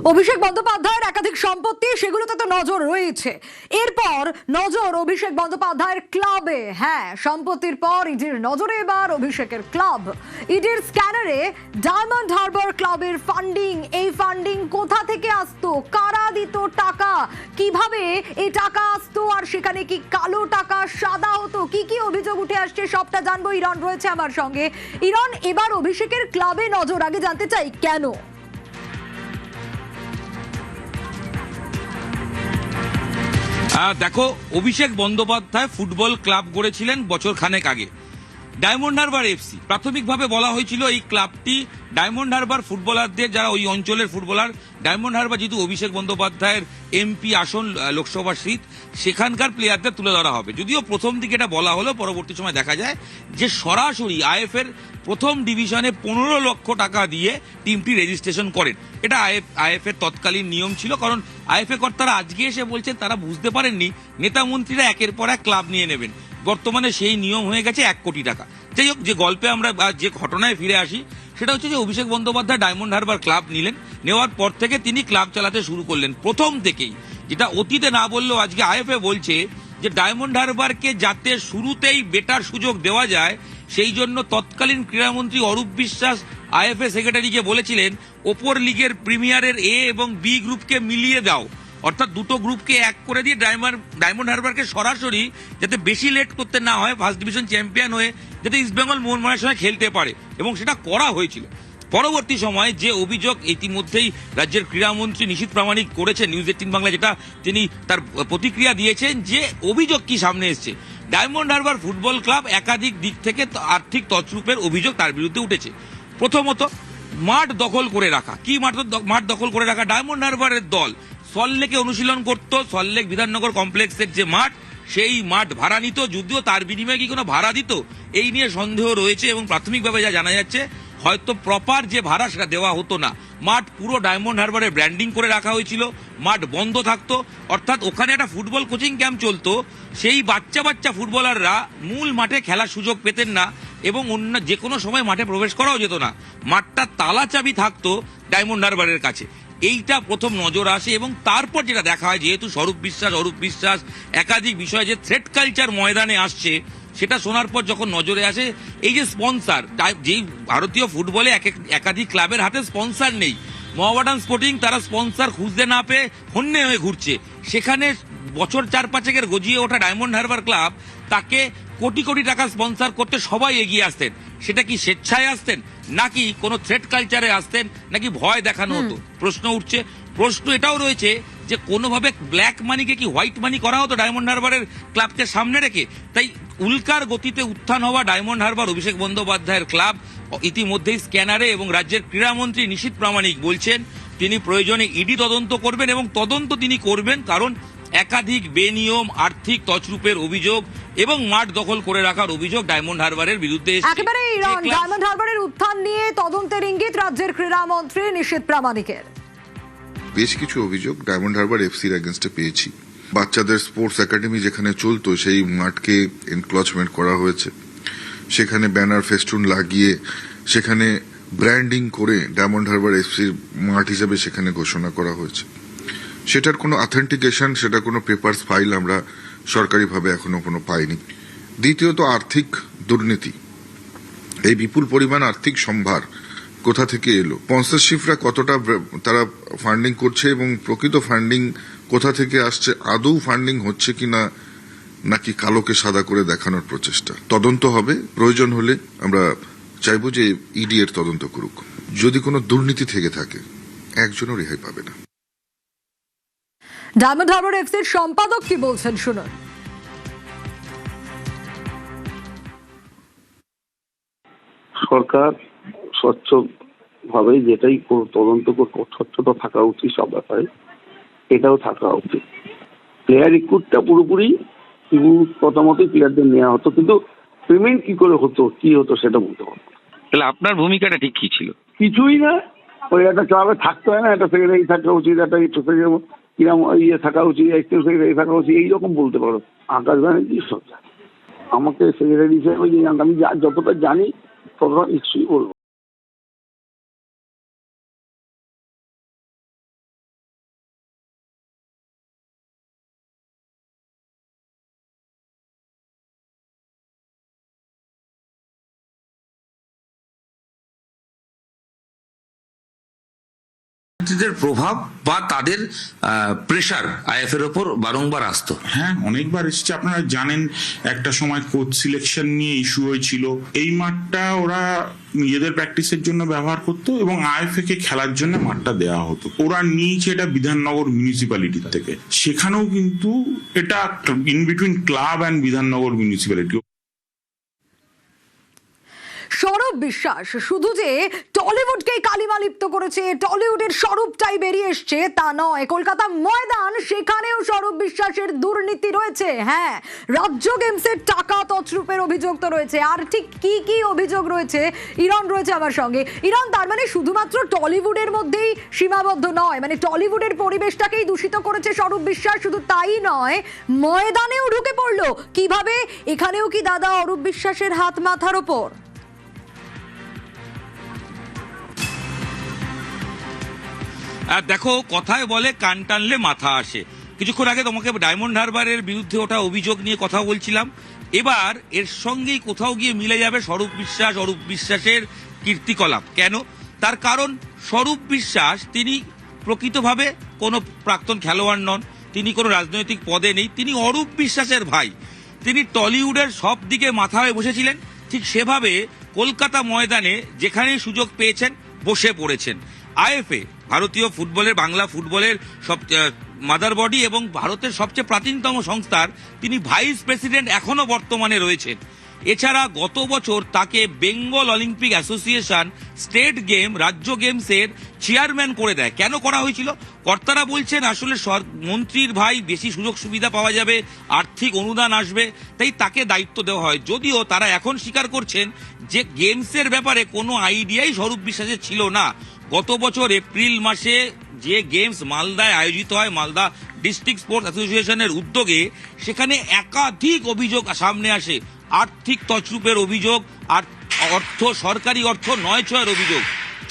অভিষেক বন্দ্যোপাধ্যায়ের একাধিক সম্পত্তি, সেগুলোতে তো নজর রয়েছে। এরপর নজর অভিষেক বন্দ্যোপাধ্যায়ের ক্লাবে। হ্যাঁ, সম্পত্তির পর ইডির নজরে এবার অভিষেকের ক্লাব। ইডির স্ক্যানারে ডায়মন্ড হারবার ক্লাবের ফান্ডিং। এই ফান্ডিং কোথা থেকে আসতো, কারা দিত টাকা, কিভাবে এই টাকা আসতো, আর সেখানে কি কালো টাকা সাদা হতো, কি কি অভিযোগ উঠে আসছে সবটা জানবো। ইরন রয়েছে আমার সঙ্গে। ইরন, এবার অভিষেকের ক্লাবে নজর, আগে জানতে চাই কেন? দেখো, অভিষেক বন্দ্যোপাধ্যায় ফুটবল ক্লাব গড়েছিলেন বছর খানেক আগে, ডায়মন্ড হারবার এফসি। প্রাথমিকভাবে বলা হয়েছিল এই ক্লাবটি ডায়মন্ড হারবার ফুটবলারদের, যারা ওই অঞ্চলের ফুটবলার, ডায়মন্ড হারবার যেহেতু অভিষেক বন্দ্যোপাধ্যায়ের এমপি আসন লোকসভা সিট, সেখানকার প্লেয়ারদের তুলে ধরা হবে। যদিও প্রথম দিকে এটা বলা হলো, পরবর্তী সময় দেখা যায় যে সরাসরি আইএফ এর প্রথম ডিভিশনে 15 লক্ষ টাকা দিয়ে টিমটি রেজিস্ট্রেশন করেন। এটা আইএফ এর তৎকালীন নিয়ম ছিল, কারণ আইএফ এ কর্তারা আজকে এসে বলছেন তারা বুঝতে পারেননি নেতা মন্ত্রীরা একের পর এক ক্লাব নিয়ে নেবেন। বর্তমানে সেই নিয়ম হয়ে গেছে 1 কোটি টাকা। যাই হোক, যে গল্পে আমরা যে ঘটনায় ফিরে আসি সেটা হচ্ছে যে অভিষেক বন্দ্যোপাধ্যায় ডায়মন্ড হারবার ক্লাব নিলেন। নেওয়ার পর থেকে তিনি ক্লাব চালাতে শুরু করলেন প্রথম থেকেই। যেটা অতীতে না বললেও আজকে আইএফএ বলছে যে ডায়মন্ড হারবারকে যাতে শুরুতেই বেটার সুযোগ দেওয়া যায়, সেই জন্য তৎকালীন ক্রীড়ামন্ত্রী অরূপ বিশ্বাস আইএফএ সেক্রেটারিকে বলেছিলেন ওপর লিগের প্রিমিয়ারের এ এবং বি গ্রুপকে মিলিয়ে দাও, অর্থাৎ দুটো গ্রুপকে এক করে দিয়ে ডায়মন্ড হারবারকে সরাসরি যাতে বেশি লেট করতে না হয়, ফার্স্ট ডিভিশন চ্যাম্পিয়ন হয়ে যাতে ইস্টবেঙ্গল মোহনবাগানের সঙ্গে খেলতে পারে, এবং সেটা করা হয়েছিল। পরবর্তী সময়ে যে অভিযোগ ইতিমধ্যেই রাজ্যের ক্রীড়ামন্ত্রী নিশীথ প্রামাণিক করেছেন নিউজ 18 বাংলা, যেটা তিনি তার প্রতিক্রিয়া দিয়েছেন, যে অভিযোগ কি সামনে এসছে, ডায়মন্ড হারবার ফুটবল ক্লাব একাধিক দিক থেকে আর্থিক তছরূপের অভিযোগ তার বিরুদ্ধে উঠেছে। প্রথমত, মাঠ দখল করে রাখা। কি মাঠ দখল করে রাখা? ডায়মন্ড হারবারের দল সল্টলেকে অনুশীলন করত, সল্টলেক বিধাননগর কমপ্লেক্সের যে মাঠ, সেই মাঠ ভাড়া নিত। যদিও তার বিনিময়ে কি কোনো ভাড়া দিত, এই নিয়ে সন্দেহ রয়েছে, এবং প্রাথমিকভাবে যা জানা যাচ্ছে হয়তো প্রপার যে ভাড়া সেটা দেওয়া হতো না। মাঠ পুরো ডায়মন্ড হারবারের ব্র্যান্ডিং করে রাখা হয়েছিল, মাঠ বন্ধ থাকতো, অর্থাৎ ওখানে একটা ফুটবল কোচিং ক্যাম্প চলতো। সেই বাচ্চা ফুটবলাররা মূল মাঠে খেলার সুযোগ পেতেন না, এবং অন্য যে কোনো সময় মাঠে প্রবেশ করাও যেত না। মাঠটা তালা চাবি থাকতো ডায়মন্ড হারবারের কাছে। এইটা প্রথম নজর আসে, এবং তারপর যেটা দেখা হয়, যেহেতু অরূপ বিশ্বাস একাধিক বিষয় যে থ্রেট কালচার ময়দানে আসছে, সেটা শোনার পর যখন নজরে আসে এই যে স্পন্সর, যেই ভারতীয় ফুটবলে একাধিক ক্লাবের হাতে স্পন্সর নেই, মোহামেডান স্পোর্টিং তারা স্পন্সর খুঁজতে না পেয়ে হন্যে হয়ে ঘুরছে, সেখানে বছর 4-5 গজিয়ে ওঠা ডায়মন্ড হারবার ক্লাব তাকে কোটি কোটি টাকা স্পন্সর করতে সবাই এগিয়ে আসতেন। সেটা কি স্বেচ্ছায় আসতেন, নাকি কোনো থ্রেট কালচারে আসতেন, নাকি ভয় দেখানো হতো? প্রশ্ন উঠছে। প্রশ্ন এটাও রয়েছে যে কোনোভাবে ব্ল্যাক মানিকে কি হোয়াইট মানি করা হতো ডায়মন্ড হারবারের ক্লাবকে সামনে রেখে? তাই উল্কার গতিতে উত্থান হওয়া ডায়মন্ড হারবার অভিষেক বন্দ্যোপাধ্যায়ের ক্লাব ইতিমধ্যেই স্ক্যানারে, এবং রাজ্যের ক্রীড়ামন্ত্রী নিশীথ প্রামাণিক বলছেন তিনি প্রয়োজনে ইডি তদন্ত করবেন, এবং তদন্ত তিনি করবেন কারণ একাধিক বেনিয়ম, আর্থিক তছরূপের অভিযোগ এবং মাঠ দখল করে রাখার অভিযোগ ডায়মন্ড হারবারের বিরুদ্ধে এসেছে। একেবারে ডায়মন্ড হারবারের উত্থান নিয়ে তদন্তের ইঙ্গিত রাজ্যের ক্রীড়ামন্ত্রী নিশীথ প্রামাণিকের। বেশ কিছু অভিযোগ ডায়মন্ড হারবার এফসির এগেনস্টে পেয়েছি। বাচ্চাদের স্পোর্টস একাডেমি যেখানে চলতো, সেই মাঠকে এনক্লোজমেন্ট করা হয়েছে, সেখানে ব্যানার ফেস্টুন লাগিয়ে সেখানে ব্র্যান্ডিং করে ডায়মন্ড হারবার এফসির মাঠ হিসেবে সেখানে ঘোষণা করা হয়েছে। সেটার কোনো অথেন্টিকেশন, সেটা কোনো পেপারস ফাইল আমরা সরকারিভাবে এখনো কোনো পাইনি। দ্বিতীয়ত, আর্থিক দুর্নীতি। এই বিপুল পরিমাণ আর্থিক সম্ভার কোথা থেকে এলো, স্পন্সরশিপরা কতটা তারা ফান্ডিং করছে, এবং প্রকৃত ফান্ডিং কোথা থেকে আসছে, আদৌ ফান্ডিং হচ্ছে কিনা, নাকি কালোকে সাদা করে দেখানোর প্রচেষ্টা। তদন্ত হবে, প্রয়োজন হলে আমরা চাইবো যে ইডি এর তদন্ত করুক। যদি কোনো দুর্নীতি থেকে থাকে, একজনও রেহাই পাবে না। ডায়মন্ড হারবার এফসির সম্পাদক কি বলছেন, শুনুন। সরকার স্বচ্ছ ভাবে যেটাই তদন্ত স্বচ্ছতা থাকা উচিত সব ব্যাপারে, এটাও থাকা উচিত। প্লেয়ার রিক্রুটটা পুরোপুরি কথা মতোই প্লেয়ারদের নেওয়া হতো, কিন্তু পেমেন্ট কি করে হতো, কি হতো সেটা বলতে পারবো। তাহলে আপনার ভূমিকাটা ঠিক কি ছিল? কিছুই না, ওই একটা ক্লাবে থাকতে হয় না, একটা সেক্রেটারি থাকা উচিত, একটা কিরম ইয়ে থাকা উচিত, এক্সিকিউটিভ সেক্রেটারি থাকা উচিত, এইরকম বলতে পারো। আকাশ ব্যানার্জি সরকার আমাকে সেক্রেটারি হিসেবে আমি যতটা জানি ততটা নিশ্চয়ই বলবো। অথরিটিদের প্রভাব বা তাদের প্রেশার আইএফ এর ওপর বারংবার আসতো? হ্যাঁ, অনেকবার এসেছে। আপনারা জানেন একটা সময় কোচ সিলেকশন নিয়ে ইস্যু হয়েছিল। এই মাঠটা ওরা নিজেদের প্র্যাকটিসের জন্য ব্যবহার করতো এবং আইএফএ কে খেলার জন্য মাঠটা দেওয়া হতো। ওরা নিয়েছে এটা বিধাননগর মিউনিসিপ্যালিটির থেকে। সেখানেও কিন্তু এটা in between club and Bidhannagar municipality. Sourav বিশ্বাস শুধু যে টলিউডকেই কালিমা লিপ্ত করেছে, টলিউডের স্বরূপটাই বেরিয়ে এসছে তা নয়। কলকাতা ময়দান, সেখানেও সৌরভ বিশ্বাসের দুর্নীতি রয়েছে। হ্যাঁ, রাজ্য গেমসের টাকা তছরূপের অভিযোগ তো রয়েছে। আর ঠিক কি কি অভিযোগ রয়েছে, ইরন রয়েছে আমার সঙ্গে। ইরন, তার মানে শুধুমাত্র টলিউডের মধ্যেই সীমাবদ্ধ নয়, মানে টলিউডের পরিবেশটাকেই দূষিত করেছে সৌরভ বিশ্বাস। শুধু তাই নয়, ময়দানেও ঢুকে পড়লো। কিভাবে? এখানেও কি দাদা অরূপ বিশ্বাসের হাত মাথার ওপর? আর দেখো, কথায় বলে কান টানলে মাথা আসে। কিছুক্ষণ আগে তোমাকে ডায়মন্ড হারবারের বিরুদ্ধে ওঠা অভিযোগ নিয়ে কথা বলছিলাম। এবার এর সঙ্গেই কোথাও গিয়ে মিলে যাবে অরূপ বিশ্বাসের কীর্তিকলাপ। কেন? তার কারণ অরূপ বিশ্বাস তিনি প্রকৃতভাবে কোনো প্রাক্তন খেলোয়াড় নন, তিনি কোনো রাজনৈতিক পদে নেই, তিনি অরূপ বিশ্বাসের ভাই। তিনি টলিউডের সব দিকে মাথা হয়ে বসেছিলেন। ঠিক সেভাবে কলকাতা ময়দানে যেখানেই সুযোগ পেয়েছেন বসে পড়েছেন। আইএফএ, ভারতীয় ফুটবলের, বাংলা ফুটবলের সব মাদার বডি এবং ভারতের সবচেয়ে প্রাচীনতম সংস্থার তিনি ভাইস প্রেসিডেন্ট এখনো বর্তমানে রয়েছেন। এছাড়া গত বছর তাকে Bengal Olympic association state game, রাজ্য গেমসের চেয়ারম্যান করে দেয়। কেন করা হয়েছিল? কর্তারা বলছেন আসলে মন্ত্রীর ভাই, বেশি সুযোগ সুবিধা পাওয়া যাবে, আর্থিক অনুদান আসবে, তাই তাকে দায়িত্ব দেওয়া হয়। যদিও তারা এখন স্বীকার করছেন যে গেমসের ব্যাপারে কোনো আইডিয়াই স্বরূপ বিশ্বাসের ছিল না। গত বছর এপ্রিল মাসে যে গেমস মালদায় আয়োজিত হয়, মালদা ডিস্ট্রিক্ট স্পোর্টস অ্যাসোসিয়েশনের উদ্যোগে, সেখানে একাধিক অভিযোগ সামনে আসে। আর্থিক তছরূপের অভিযোগ, আর সরকারি অর্থ নয় ছয়ের অভিযোগ।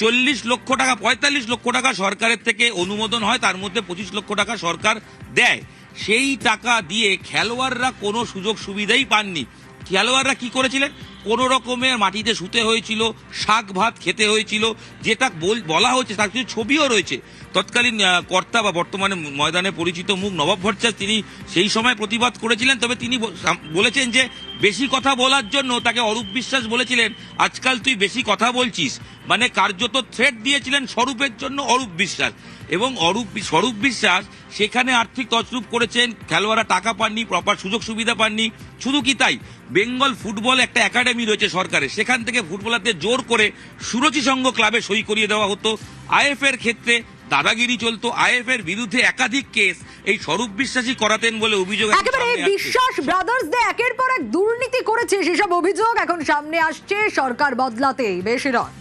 40 লক্ষ টাকা, 45 লক্ষ টাকা সরকারের থেকে অনুমোদন হয়, তার মধ্যে 25 লক্ষ টাকা সরকার দেয়। সেই টাকা দিয়ে খেলোয়াড়রা কোনো সুযোগ সুবিধাই পাননি। খেলোয়াড়রা কি করেছিলেন? কোনো রকমের মাটিতে শুতে হয়েছিল, শাক ভাত খেতে হয়েছিল, যেটা বলা হচ্ছে তার কিছু ছবিও রয়েছে। তৎকালীন কর্তা বা বর্তমানে ময়দানে পরিচিত মুখ নবাব ভট্টাচার্য, তিনি সেই সময় প্রতিবাদ করেছিলেন। তবে তিনি বলেছেন যে বেশি কথা বলার জন্য তাকে অরূপ বিশ্বাস বলেছিলেন, আজকাল তুই বেশি কথা বলছিস, মানে কার্যত থ্রেট দিয়েছিলেন স্বরূপের জন্য অরূপ বিশ্বাস। এবং স্বরূপ বিশ্বাস সেখানে আর্থিক তছরূপ করেছেন, খেলোয়াড়রা টাকা পাননি, প্রপার সুযোগ সুবিধা পাননি। শুধু কি তাই, বেঙ্গল ফুটবল একটা একাডেমি রয়েছে সরকারের, সেখান থেকে ফুটবলারদের জোর করে সুরুচি সংঘ ক্লাবে সই করিয়ে দেওয়া হতো। আইএফ এর ক্ষেত্রে দাদাগিরি চলতো। আইএফ এর বিরুদ্ধে একাধিক কেস এই স্বরূপ বিশ্বাসী করাতেন বলে অভিযোগ। একেবারে বিশ্বাস ব্রাদার্সদের একের পর এক দুর্নীতি করেছে, সেসব অভিযোগ এখন সামনে আসছে সরকার বদলাতেই। বেশ রন,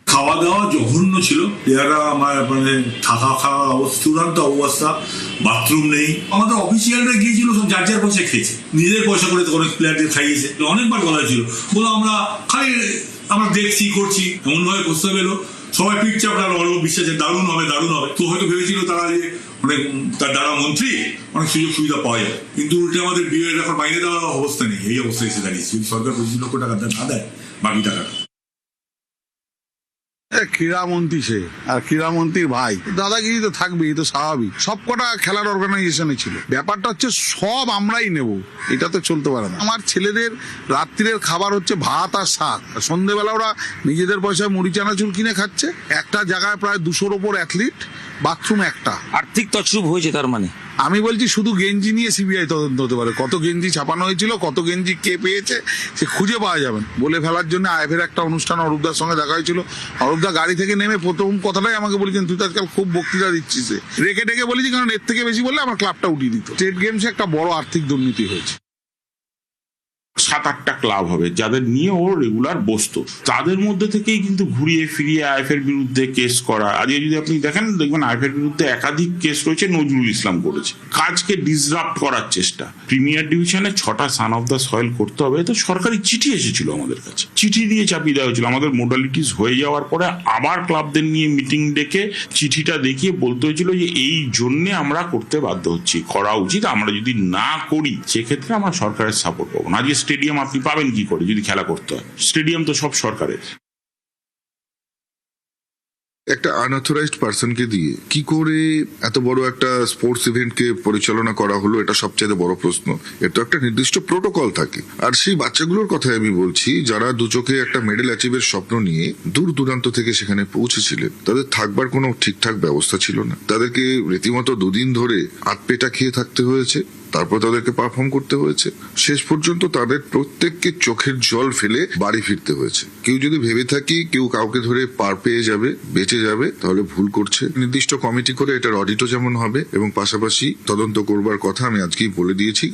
খাওয়া দাওয়া জঘন্য ছিল। প্লেয়াররা আমার মানে থাকা খাওয়া চূড়ান্ত অবস্থা, বাথরুম নেই। আমাদের অফিসিয়ালরা গিয়েছিল, সব যার যার পয়সা খেয়েছে, নিজেদের পয়সা করে অনেক প্লেয়ারদের খাইয়েছে। অনেকবার বলা ছিল, বলো আমরা দেখছি করছি, এমন ভাবে প্রস্তাব এলো, সবাই পিঠ চাপড়ালো অরূপ বিশ্বাসের দারুণ হবে দারুণ হবে। তো হয়তো ভেবেছিল তারা যে অনেক তার দ্বারা মন্ত্রী অনেক সুযোগ সুবিধা পাওয়া যাবে, কিন্তু উল্টে আমাদের বিয়ের এখন বাইরে দেওয়ার অবস্থা নেই। এই অবস্থা এসে দাঁড়িয়েছে। যদি সরকার 25 লক্ষ টাকা না দেয়, বাকি টাকাটা ক্রীড়ামন্ত্রী সে, আর ক্রীড়ামন্ত্রীর ভাই, দাদাগিরি তো থাকবেই, তো স্বাভাবিক। সব কটা খেলার অর্গানাইজেশনে ছিল। ব্যাপারটা হচ্ছে সব আমরাই নেব, এটা তো চলতে পারে না। আমার ছেলেদের রাত্রিরের খাবার হচ্ছে ভাত আর শাক, সন্ধ্যেবেলা ওরা নিজেদের পয়সায় মুড়ি চানাচুর কিনে খাচ্ছে। একটা জায়গায় প্রায় 200-র ওপর অ্যাথলিট, বাথরুম একটা। আর্থিক তছরূপ হয়েছে তার মানে? আমি বলছি শুধু গেঞ্জি নিয়ে সিবিআই তদন্ত হতে পারে। কত গেঞ্জি ছাপানো হয়েছিল, কত গেঞ্জি কে পেয়েছে, সে খুঁজে পাওয়া যাবে। বলে ফেলার জন্য আইএফের একটা অনুষ্ঠান অরূপদার সঙ্গে দেখা হয়েছিল। অরূপদা গাড়ি থেকে নেমে প্রথম কথাটাই আমাকে বলেছেন, তুই তো আজকাল খুব বক্তৃতা দিচ্ছিস। রেখে টেকে বলেছি, কারণ এর থেকে বেশি বললে আমার ক্লাবটা উঠিয়ে দিত। স্টেট গেমসে একটা বড় আর্থিক দুর্নীতি হয়েছে। 7-8টা ক্লাব হবে যাদের নিয়ে ও রেগুলার বসতো, তাদের মধ্যে থেকেই কিন্তু ঘুরিয়ে ফিরিয়ে আইএফ এর বিরুদ্ধে কেস করা। আজকে যদি আপনি দেখেন, দেখবেন আইএফ এর বিরুদ্ধে একাধিক কেস রয়েছে। নজরুল ইসলাম করেছে। কাজকে ডিসরাপ্ট করার চেষ্টা। প্রিমিয়ার ডিভিশনে 6টা সান অফ দ্য সয়েল করতে হবে, তো সরকারি চিঠি এসেছিল আমাদের কাছে, চিঠি দিয়ে চাপিয়ে দেওয়া হয়েছিল। আমাদের মোডালিটিস হয়ে যাওয়ার পরে আবার ক্লাবদের নিয়ে মিটিং ডেকে চিঠিটা দেখিয়ে বলতে হয়েছিল যে এই জন্যে আমরা করতে বাধ্য হচ্ছি, করা উচিত। আমরা যদি না করি সেক্ষেত্রে আমরা সরকারের সাপোর্ট পাবো না। আজকে স্টেডিয়াম আপনি পাবেন কি করে যদি খেলা করতে হয়? স্টেডিয়াম তো সব সরকারের। একটা আনঅথরাইজড পার্সনকে দিয়ে কি করে এত বড় একটা স্পোর্টস ইভেন্টকে পরিচালনা করা হলো, এটা সবচেয়ে বড় প্রশ্ন। এর তো একটা নির্দিষ্ট প্রোটোকল থাকে। আর সেই বাচ্চাগুলোর কথাই আমি বলছি, যারা দু চোখে একটা মেডেল অ্যাচিভের স্বপ্ন নিয়ে দূর দূরান্ত থেকে সেখানে পৌঁছেছিলেন, তাদের থাকবার কোনো ঠিকঠাক ব্যবস্থা ছিল না। তাদেরকে রীতিমতো দুদিন ধরে আতপেটা খেয়ে থাকতে হয়েছে, তারপর তাদেরকে পারফর্ম করতে হয়েছে। শেষ পর্যন্ত তাদের প্রত্যেককে চোখের জল ফেলে বাড়ি ফিরতে হয়েছে। কেউ যদি ভেবে থাকি কেউ কাউকে ধরে পার পেয়ে যাবে, বেঁচে যাবে, তাহলে ভুল করছে। নির্দিষ্ট কমিটি করে এটার অডিটও যেমন হবে এবং পাশাপাশি তদন্ত করবার কথা আমি আজকেই বলে দিয়েছি।